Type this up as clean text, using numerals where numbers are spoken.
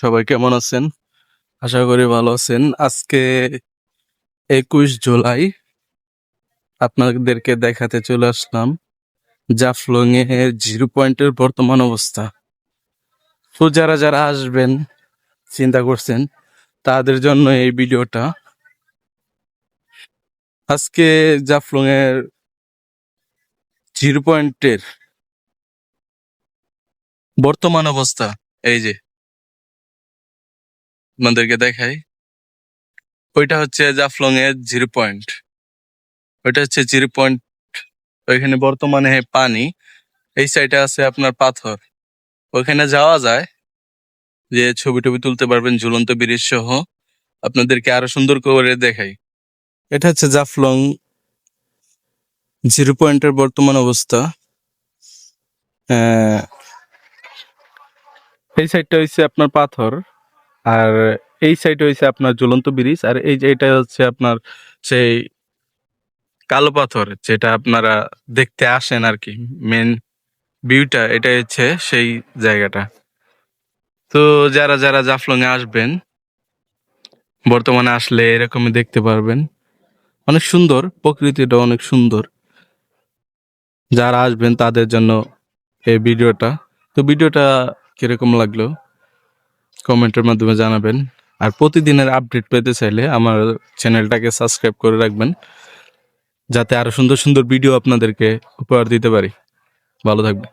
সবাই কেমন আছেন? আশা করি ভালো আছেন। আজকে 21 জুলাই আপনাদেরকে দেখাতে চলে আসলাম জাফলং এর জিরো পয়েন্টের বর্তমান অবস্থা। তো যারা যারা আসবেন চিন্তা করছেন তাদের জন্য এই ভিডিওটা। আজকে জাফলং এর জিরো পয়েন্টের বর্তমান অবস্থা এই যে আপনাদেরকে দেখাই। ওইটা হচ্ছে জাফলং এর জিরো পয়েন্ট, ওইটা হচ্ছে জিরো পয়েন্ট। ওইখানে বর্তমানে পানি, এই সাইডে আছে আপনার পাথর। ওইখানে যাওয়া যায়, যে ছবি টবি তুলতে পারবেন ঝুলন্ত ব্রিজ সহ। আপনাদেরকে আরো সুন্দর করে দেখাই। এটা হচ্ছে জাফলং জিরো পয়েন্টের বর্তমান অবস্থা। এই সাইডটা হচ্ছে আপনার পাথর, আর এই সাইড হয়েছে আপনার ঝুলন্ত ব্রিজ, আর এই যে এটা হচ্ছে আপনার সেই কালো পাথর যেটা আপনারা দেখতে আসেন আর কি। মেন ভিউটা এটা হচ্ছে সেই জায়গাটা। তো যারা যারা জাফলং এ আসবেন বর্তমানে আসলে এরকমই দেখতে পারবেন। অনেক সুন্দর, প্রকৃতিটা অনেক সুন্দর। যারা আসবেন তাদের জন্য এই ভিডিওটা। তো ভিডিওটা কিরকম লাগলো কমেন্টের মাধ্যমে জানাবেন। আর প্রতিদিনের আপডেট পেতে চাইলে আমার চ্যানেলটাকে সাবস্ক্রাইব করে রাখবেন, যাতে আরো সুন্দর সুন্দর ভিডিও আপনাদেরকে উপহার দিতে পারি। ভালো থাকবেন।